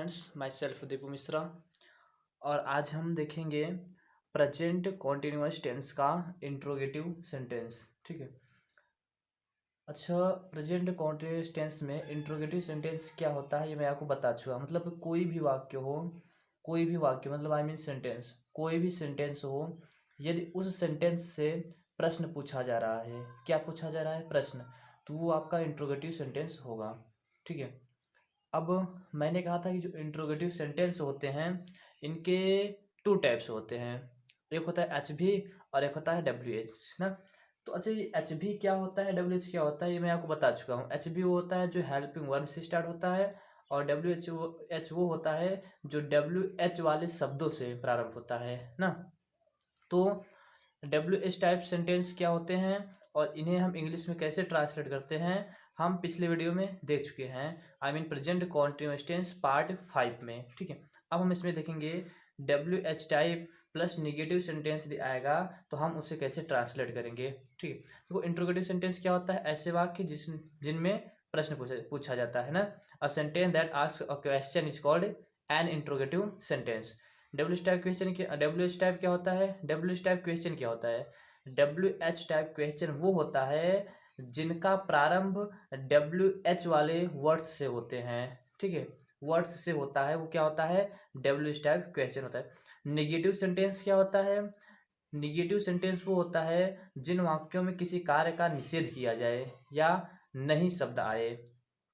Friends, my self Deepu Mishra. और आज हम देखेंगे प्रेजेंट कॉन्टिन्यूअस टेंस का इंट्रोगेटिव सेंटेंस। ठीक है। अच्छा, प्रेजेंट कॉन्टिन्यूअस टेंस में इंट्रोगेटिव सेंटेंस क्या होता है ये मैं आपको बता चुका। मतलब कोई भी वाक्य हो, कोई भी वाक्य मतलब आई मीन सेंटेंस, कोई भी सेंटेंस हो, यदि उस सेंटेंस से प्रश्न पूछा जा रहा है, क्या पूछा जा रहा है? प्रश्न, तो वो आपका इंट्रोगेटिव सेंटेंस होगा। ठीक है। अब मैंने कहा था कि जो इंट्रोगेटिव सेंटेंस होते हैं इनके टू टाइप्स होते हैं। एक होता है एच भी और एक होता है डब्ल्यू एच ना। तो अच्छा, ये एच भी क्या होता है, डब्ल्यू एच क्या होता है, ये मैं आपको बता चुका हूँ। एच भी वो होता है जो हेल्पिंग वर्ब से स्टार्ट होता है, और डब्ल्यू एच वो होता है जो डब्ल्यू एच वाले शब्दों से प्रारंभ होता है ना। तो डब्ल्यू एच टाइप सेंटेंस क्या होते हैं और इन्हें हम इंग्लिश में कैसे ट्रांसलेट करते हैं, हम पिछले वीडियो में देख चुके हैं। I mean present continuous tense part 5 में। ठीक है। अब हम इसमें देखेंगे W H type plus negative sentence यदि आएगा तो हम उसे कैसे ट्रांसलेट करेंगे। ठीक है। तो इंट्रोगेटिव सेंटेंस क्या होता है? ऐसे वाक्य जिनमें प्रश्न पूछा जाता है ना। A sentence that asks a question is called an interrogative sentence. W H type question क्या, डब्ल्यू एच टाइप क्या होता है? डब्ल्यू एच टाइप क्वेश्चन क्या होता है? डब्ल्यू एच टाइप क्वेश्चन वो होता है जिनका प्रारंभ डब्ल्यू एच वाले वर्ड्स से होते हैं। ठीक है, वर्ड्स से होता है, वो क्या होता है? डब्ल्यू एच टाइप क्वेश्चन होता है। निगेटिव सेंटेंस क्या होता है? निगेटिव सेंटेंस वो होता है जिन वाक्यों में किसी कार्य का निषेध किया जाए या नहीं शब्द आए।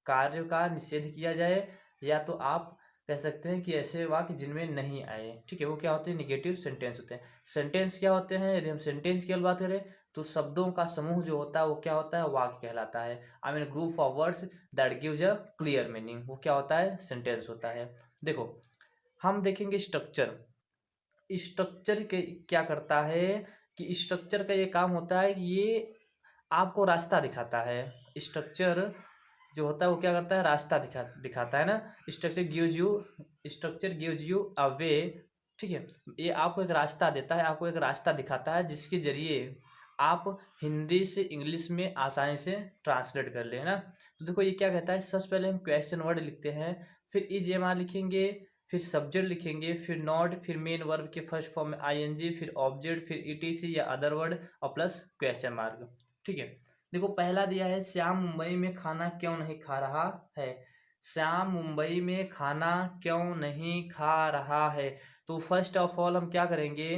कार्य का निषेध किया जाए या तो आप कह सकते हैं कि ऐसे वाक्य जिनमें नहीं आए। ठीक है, वो क्या होते हैं? निगेटिव सेंटेंस होते हैं। सेंटेंस क्या होते हैं? यदि हम सेंटेंस की बात करें तो शब्दों का समूह जो होता है वो क्या होता है? वाक्य कहलाता है। I mean group of words that gives a clear meaning, वो क्या होता है? सेंटेंस होता है। देखो, हम देखेंगे स्ट्रक्चर। स्ट्रक्चर के क्या करता है कि स्ट्रक्चर का ये काम होता है कि ये आपको रास्ता दिखाता है। स्ट्रक्चर जो होता है वो क्या करता है? रास्ता दिखाता है ना। स्ट्रक्चर गिव्स यू अ वे। ठीक है, ये आपको एक रास्ता देता है, आपको एक रास्ता दिखाता है जिसके जरिए आप हिंदी से इंग्लिश में आसानी से ट्रांसलेट कर लेना। तो देखो ये क्या कहता है, सबसे पहले हम क्वेश्चन वर्ड लिखते हैं, फिर इज लिखेंगे, फिर सब्जेक्ट लिखेंगे, फिर नॉट, फिर मेन वर्ब के फर्स्ट फॉर्म में आईएनजी, फिर ऑब्जेक्ट, फिर ईटीसी या अदर वर्ड और प्लस क्वेश्चन मार्क। ठीक है। देखो पहला दिया है, श्याम मुंबई में खाना क्यों नहीं खा रहा है। श्याम मुंबई में खाना क्यों नहीं खा रहा है। तो फर्स्ट ऑफ ऑल हम क्या करेंगे,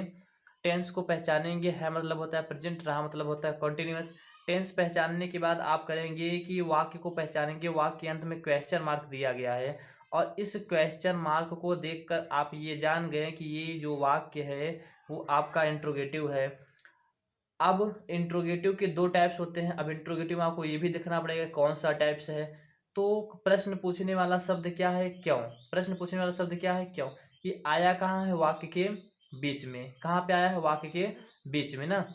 टेंस को पहचानेंगे। है मतलब होता है प्रेजेंट, रहा मतलब होता है कॉन्टिन्यूअस। टेंस पहचानने के बाद आप करेंगे कि वाक्य को पहचानेंगे। वाक्य के अंत में क्वेश्चन मार्क दिया गया है और इस क्वेश्चन मार्क को देखकर आप ये जान गए कि ये जो वाक्य है वो आपका इंट्रोगेटिव है। अब इंट्रोगेटिव के दो टाइप्स होते हैं। अब इंट्रोगेटिव में आपको ये भी देखना पड़ेगा कौन सा टाइप्स है। तो प्रश्न पूछने वाला शब्द क्या है? क्यों। प्रश्न पूछने वाला शब्द क्या है? क्यों। ये आया कहाँ है? वाक्य के बीच में। कहाँ पे आया है? वाक्य के बीच में ना।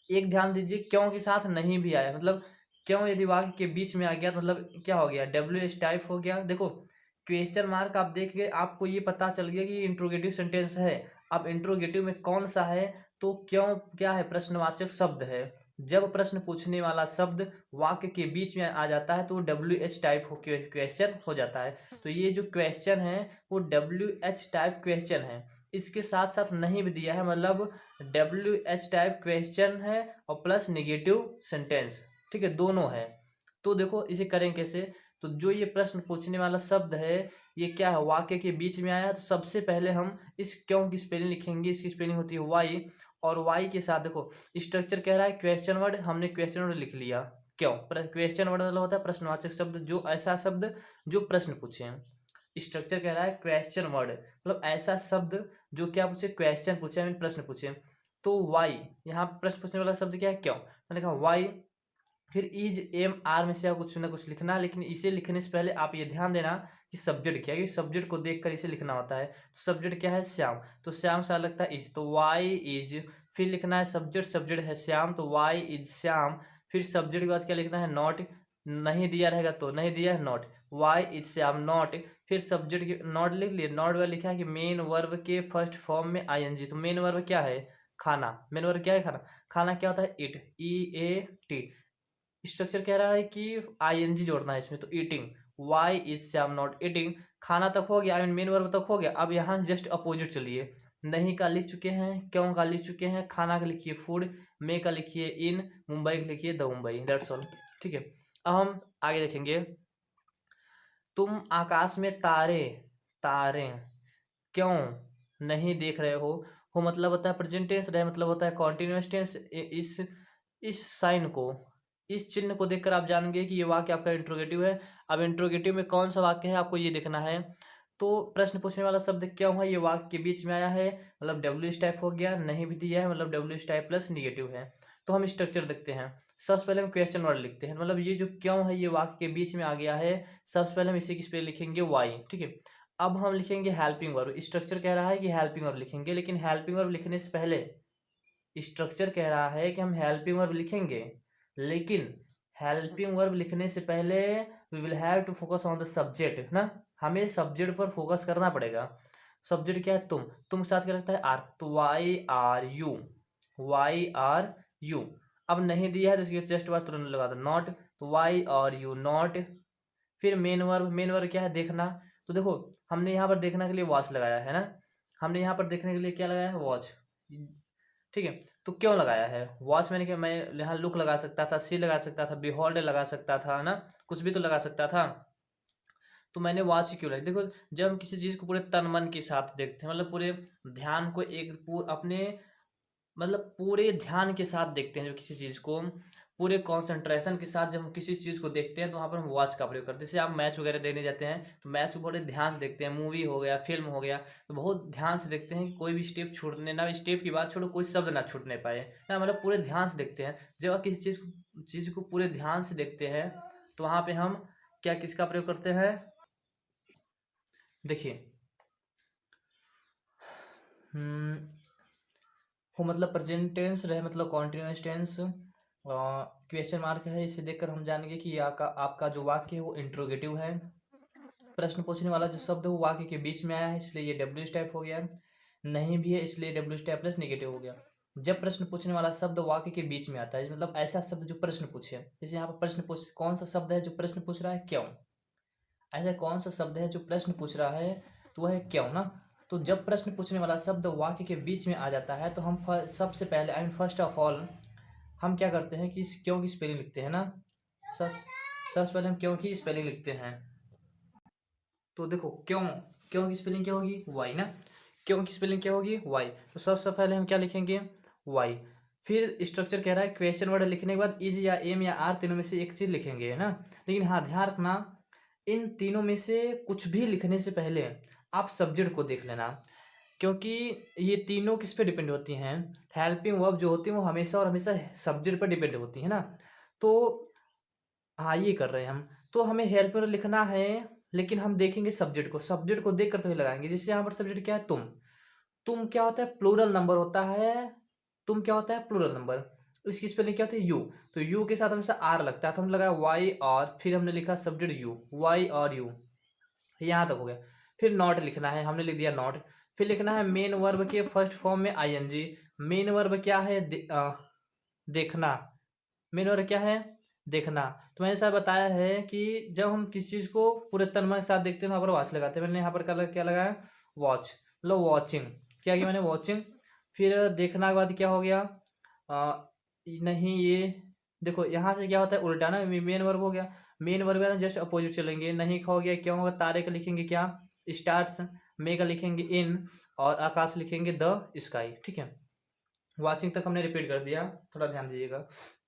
एक ध्यान दीजिए, क्यों के साथ नहीं भी आया, मतलब क्यों यदि वाक्य के बीच में आ गया तो मतलब क्या हो गया? डब्ल्यू एच टाइप हो गया। देखो क्वेश्चन मार्क आप देख के आपको ये पता चल गया कि ये इंट्रोगेटिव सेंटेंस है। अब इंट्रोगेटिव में कौन सा है? तो क्यों क्या है? प्रश्नवाचक शब्द है। जब प्रश्न पूछने वाला शब्द वाक्य के बीच में आ जाता है तो डब्ल्यू एच टाइप क्वेश्चन हो जाता है। तो ये जो क्वेश्चन है वो डब्ल्यू एच टाइप क्वेश्चन है। इसके साथ साथ नहीं भी दिया है, मतलब डब्ल्यू एच टाइप क्वेश्चन है और प्लस निगेटिव सेंटेंस। ठीक है, दोनों है। तो देखो इसे करें कैसे। तो जो ये प्रश्न पूछने वाला शब्द है ये क्या है? वाक्य के बीच में आया है। तो सबसे पहले हम इस क्यों की स्पेलिंग लिखेंगे। इसकी स्पेलिंग होती है वाई, और वाई के साथ देखो स्ट्रक्चर कह रहा है क्वेश्चन वर्ड, हमने क्वेश्चन वर्ड लिख लिया। क्यों? क्वेश्चन वर्ड मतलब होता है प्रश्नवाचक शब्द, जो ऐसा शब्द जो प्रश्न पूछे हैं। स्ट्रक्चर कह रहा है क्वेश्चन वर्ड मतलब ऐसा शब्द जो क्या पूछे? क्वेश्चन पूछे, प्रश्न पूछे। तो वाई, यहाँ पे प्रश्न पूछने वाला शब्द क्या है? क्यों। मैंने कहा वाई, फिर इज एम आर में से आप कुछ ना कुछ लिखना, लेकिन इसे लिखने से पहले आप ये ध्यान देना कि सब्जेक्ट क्या है। सब्जेक्ट को देखकर इसे लिखना होता है। तो सब्जेक्ट क्या है? श्याम, तो श्याम से लगता है इज, तो वाई इज। फिर लिखना है सब्जेक्ट, सब्जेक्ट है श्याम तो वाई इज श्याम। फिर सब्जेक्ट के बाद क्या लिखना है? नॉट, नहीं दिया रहेगा तो नहीं दिया है not, why is Shyam not. फिर सब्जेक्ट के नॉट लिख लिए, नॉट वाला लिखा है कि मेन वर्ब के फर्स्ट फॉर्म में आईएनजी। तो मेन वर्ब क्या है? खाना। मेन वर्ब क्या है? खाना। खाना क्या होता है? Eat, E A T. Structure कह रहा है कि आईएनजी जोड़ना है इसमें, तो eating, why is Shyam not eating, खाना तक हो गया, आई मीन मेन वर्ब तक हो गया। अब यहाँ जस्ट अपोजिट चलिए, नहीं का लिख चुके हैं, क्यों का लिख चुके हैं, खाना का लिखिए फूड, मे का लिखिए इन, मुंबई का लिखिए द मुंबई, दैट्स ऑल। ठीक है, अब हम आगे देखेंगे। तुम आकाश में तारे तारे क्यों नहीं देख रहे हो मतलब होता है प्रेजेंट टेंस, रहे मतलब होता है कॉन्टिन्यूअस टेंस। इस साइन को, इस चिन्ह को देखकर आप जानेंगे कि ये वाक्य आपका इंट्रोगेटिव है। अब इंट्रोगेटिव में कौन सा वाक्य है आपको ये देखना है। तो प्रश्न पूछने वाला शब्द क्यों है, ये वाक्य के बीच में आया है, मतलब डब्ल्यू टाइप हो गया, नहीं भी दिया है मतलब डब्ल्यू टाइप प्लस निगेटिव है। तो हम स्ट्रक्चर देखते हैं। सबसे पहले हम क्वेश्चन वर्ड लिखते हैं, मतलब ये जो क्यों है ये वाक्य के बीच में आ गया है। सबसे पहले हम इसी की स्पेल लिखेंगे वाई। ठीक है, अब हम लिखेंगे हेल्पिंग वर्ब। स्ट्रक्चर कह रहा है कि हेल्पिंग वर्ब लिखेंगे, लेकिन हेल्पिंग वर्ब लिखने से पहले स्ट्रक्चर कह रहा है कि हम हेल्पिंग वर्ब लिखेंगे, लेकिन हेल्पिंग वर्ब लिखने से पहले we will have to focus on the subject ना, हमें सब्जेक्ट पर फोकस करना पड़ेगा। सब्जेक्ट क्या है, तुम के साथ क्या लगता है आर, तो why are you, why are you. अब नहीं दिया है तो इसके जस्ट बाद तुरंत लगा दो नॉट, तो वाई आर यू नॉट। फिर मेन वर्ब क्या है, देखना। तो देखो हमने यहाँ पर देखने के लिए वॉच लगाया है ना, हमने यहाँ पर देखने के लिए क्या लगाया है, वॉच। ठीक है, तो क्यों लगाया है वॉच, मैंने क्या, मैं यहाँ लुक लगा सकता था, सी लगा सकता था, बिहोल्ड लगा सकता था ना, कुछ भी तो लगा सकता था। तो मैंने वॉच क्यों लगा, देखो जब हम किसी चीज को पूरे तन मन के साथ देखते हैं, मतलब पूरे ध्यान को अपने मतलब पूरे ध्यान के साथ देखते हैं, जो किसी चीज को पूरे कंसंट्रेशन के साथ जब हम किसी चीज को देखते हैं तो वहाँ पर हम वॉच का प्रयोग करते हैं। जैसे आप मैच वगैरह देखने जाते हैं तो मैच को बड़े ध्यान से देखते हैं, मूवी हो गया, फिल्म हो गया, तो बहुत ध्यान से देखते हैं कि कोई भी स्टेप छूटने ना, स्टेप की बात छोड़ो, कोई शब्द ना छूटने पाए ना, मतलब पूरे ध्यान से देखते हैं। जब आप किसी चीज को पूरे ध्यान से देखते हैं तो वहाँ पे हम क्या किसका प्रयोग करते हैं, देखिए हो मतलब प्रेजेंट टेंस, रहे मतलब कॉन्टिन्यूअस टेंस, क्वेश्चन मार्क है, इसे देखकर हम जानेंगे कि आपका जो वाक्य है वो इंट्रोगेटिव है। प्रश्न पूछने वाला जो शब्द है वो वाक्य के बीच में आया है, इसलिए ये डब्ल्यू टाइप हो गया, नहीं भी है इसलिए डब्ल्यू टाइप प्लस निगेटिव हो गया। जब प्रश्न पूछने वाला शब्द वाक्य के बीच में आता है, मतलब ऐसा शब्द जो प्रश्न पूछे, जैसे यहाँ पर प्रश्न पूछ, कौन सा शब्द है जो प्रश्न पूछ रहा है, क्यों। ऐसा कौन सा शब्द है जो प्रश्न पूछ रहा है, तो वह है क्यों ना। तो जब प्रश्न पूछने वाला शब्द वाक्य के बीच में आ जाता है तो हम सबसे पहले I mean first of all हम क्या करते हैं कि इस क्यों की स्पेलिंग लिखते हैं ना। सब सबसे पहले हम क्यों की स्पेलिंग लिखते हैं। तो देखो क्यों, क्यों की स्पेलिंग क्या होगी, वाई ना, क्यों की स्पेलिंग क्या होगी, वाई। तो सबसे पहले हम क्या लिखेंगे, वाई। फिर स्ट्रक्चर कह रहा है क्वेश्चन वर्ड लिखने के बाद इज या एम या आर तीनों में से एक चीज लिखेंगे, है ना। लेकिन हाँ ध्यान रखना, इन तीनों में से कुछ भी लिखने से पहले आप सब्जेक्ट को देख लेना, क्योंकि ये तीनों किस पे डिपेंड होती हैं, हेल्पिंग वर्ब जो होती है वो हमेशा और हमेशा सब्जेक्ट पर डिपेंड होती है ना। तो हाँ ये कर रहे हैं हम, तो हमें हेल्प लिखना है, लेकिन हम देखेंगे सब्जेक्ट को, सब्जेक्ट को देख कर तभी लगाएंगे। जैसे यहाँ पर सब्जेक्ट क्या है, तुम क्या होता है, प्लूरल नंबर होता है, तुम क्या होता है, प्लूरल नंबर। इसकी स्पेलिंग क्या होती है, यू। तो यू के साथ हमेशा आर लगता है, तो हमने लगाया वाई और फिर हमने लिखा सब्जेक्ट यू, वाई और यू, यहाँ तक हो गया। फिर नॉट लिखना है, हमने लिख दिया नॉट। फिर लिखना है मेन वर्ब के फर्स्ट फॉर्म में आईएनजी। मेन वर्ब क्या है, देखना। मेन वर्ब क्या है, देखना। तो मैंने सर बताया है कि जब हम किसी चीज को पूरे तन मन के साथ देखते हैं वहां पर वॉच लगाते हैं। मैंने यहाँ पर क्या लगाया, वॉच, मतलब वॉचिंग। क्या किया मैंने, वॉचिंग। फिर देखना के बाद क्या हो गया, नहीं ये देखो यहाँ से क्या होता है उल्टा ना, मेन वर्ब हो गया, मेन वर्ब है जस्ट अपोजिट चलेंगे। नहीं का हो गया, क्यों होगा, तारे का लिखेंगे क्या, स्टार्स, मे का लिखेंगे इन, और आकाश लिखेंगे द स्काई। ठीक है, वॉचिंग तक हमने रिपीट कर दिया, थोड़ा ध्यान दीजिएगा।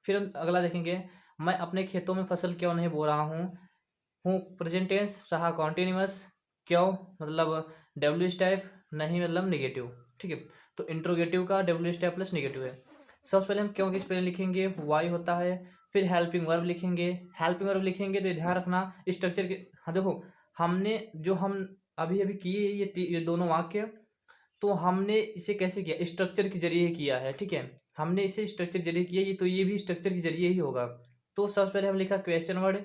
फिर हम अगला देखेंगे, मैं अपने खेतों में फसल क्यों नहीं बो रहा हूँ प्रेजेंट टेंस रहा कॉन्टिन्यूअस, क्यों मतलब डब्ल्यू टाइप, नहीं मतलब निगेटिव। ठीक है, तो इंट्रोगेटिव का डब्ल्यू टाइप प्लस निगेटिव है। सबसे पहले हम क्यों की स्पेलिंग लिखेंगे, वाई होता है। फिर हेल्पिंग वर्ब लिखेंगे, हेल्पिंग वर्ब लिखेंगे तो ध्यान रखना स्ट्रक्चर के, हाँ देखो हमने जो हम अभी अभी किए ये दोनों वाक्य, तो हमने इसे कैसे किया, स्ट्रक्चर के जरिए ही किया है। ठीक है, हमने इसे स्ट्रक्चर के जरिए किया, ये तो ये भी स्ट्रक्चर के जरिए ही होगा। तो सबसे पहले हम लिखा क्वेश्चन वर्ड,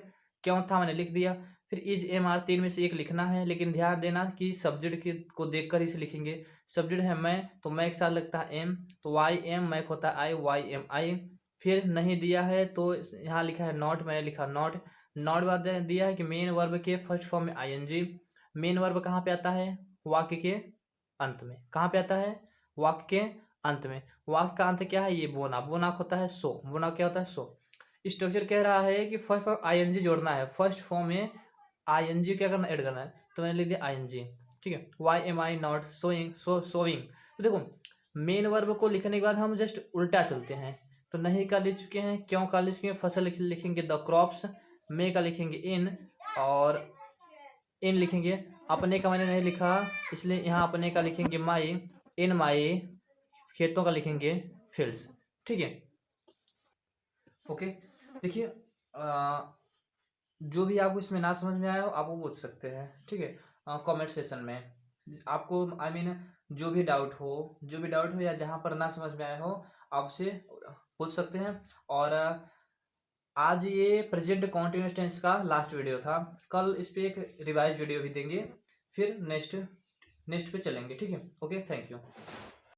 क्यों था मैंने लिख दिया। फिर इज एम आर तीन में से एक लिखना है, लेकिन ध्यान देना कि सब्जेक्ट को देखकर इसे लिखेंगे। सब्जेक्ट है मैं, तो मैं के साथ लगता है एम, तो वाई एम, मैं होता है आई, वाई एम आई। फिर नहीं दिया है तो यहाँ लिखा है नॉट, मैंने लिखा नॉट। नॉट बाद दिया है कि मेन वर्ब के फर्स्ट फॉर्म में आईएनजी। मेन वर्ब कहाँ पे आता है? वाक्य के अंत में। कहाँ पे आता है? वाक्य के अंत में। वाक्य का अंत क्या है? ये बोना। बोना होता है सो। बोना क्या होता है? सो। स्ट्रक्चर कह रहा है कि फर्स्ट फॉर्म आईएनजी जोड़ना है। फर्स्ट फॉर्म में आईएनजी क्या करना? ऐड करना है। तो मैंने लिख दिया आईएनजी। ठीक है। Why am I not sowing, so sowing. तो देखो मेन वर्ब को लिखने के बाद हम जस्ट उल्टा चलते हैं। तो नहीं का लिख चुके हैं, क्यों का लिख चुके हैं, फसल लिखेंगे द क्रॉप्स, मे का लिखेंगे इन, और इन लिखेंगे। अपने का मैंने नहीं लिखा, इसलिए यहाँ अपने का लिखेंगे माई, इन माई, खेतों का लिखेंगे फील्ड्स। ठीक है। ओके। देखिए जो भी आपको इसमें ना समझ में आया हो आप वो पूछ सकते हैं। ठीक है, कमेंट सेशन में। आपको आई मीन जो भी डाउट हो या जहाँ पर ना समझ में आया हो आपसे पूछ सकते हैं। और आज ये प्रेजेंट कॉन्टिन्यूअस टेंस का लास्ट वीडियो था। कल इस पे एक रिवाइज वीडियो भी देंगे, फिर नेक्स्ट पे चलेंगे। ठीक है। Okay, thank you.